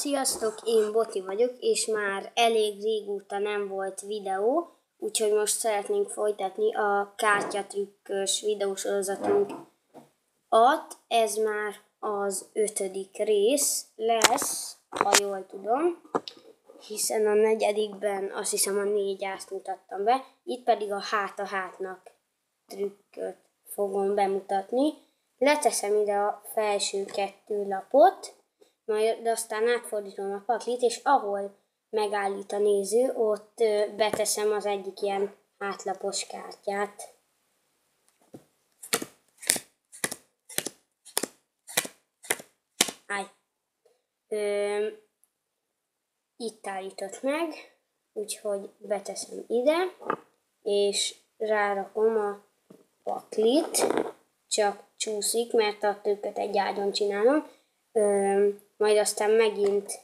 Sziasztok, én Boti vagyok, és már elég régóta nem volt videó, úgyhogy most szeretnénk folytatni a kártyatrükkös videósorozatunkat. Ez már az 5. rész lesz, ha jól tudom, hiszen a 4. azt hiszem a 4 ászt mutattam be, itt pedig a hátnak trükköt fogom bemutatni. Leteszem ide a felső 2 lapot, majd aztán átfordítom a paklit, és ahol megállít a néző, ott beteszem az egyik ilyen hátlapos kártyát. Itt állított meg, úgyhogy beteszem ide, és rárakom a paklit, csak csúszik, mert a trükköt egy ágyon csinálom. Majd aztán megint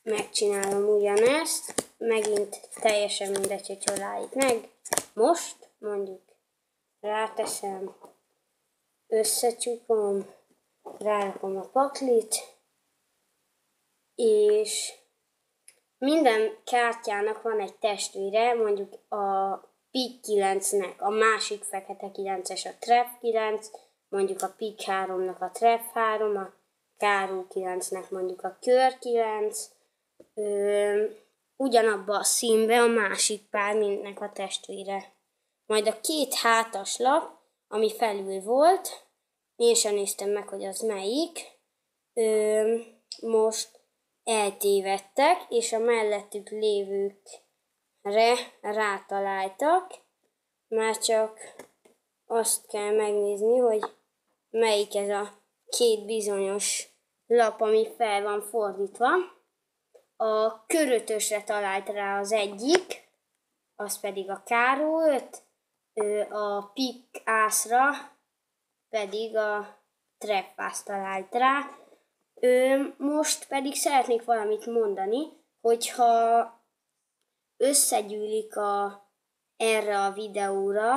megcsinálom ugyanezt, megint teljesen mindegy, hogy hol állít meg. Most mondjuk ráteszem, összecsukom, rárakom a paklit, és minden kártyának van egy testvére, mondjuk a Pik 9-nek a másik fekete 9-es a Treff 9, mondjuk a Pik 3-nak a Treff 3, a Káró 9-nek mondjuk a Kör 9, ugyanabba a színbe a másik pár mindnek a testvére. Majd a 2 hátas lap, ami felül volt, én sem néztem meg, hogy az melyik, most eltévedtek, és a mellettük lévőkre rátaláltak. Már csak azt kell megnézni, hogy melyik ez a 2 bizonyos lap, ami fel van fordítva. A körötösre talált rá az egyik, az pedig a Káró 5, a Pik ászra pedig a Treff ász talált rá. Most pedig szeretnék valamit mondani, hogyha összegyűlik erre a videóra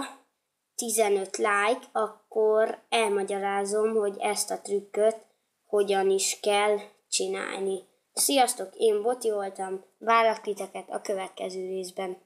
15 like, akkor elmagyarázom, hogy ezt a trükköt hogyan is kell csinálni. Sziasztok, én Boti voltam, várlak titeket a következő részben.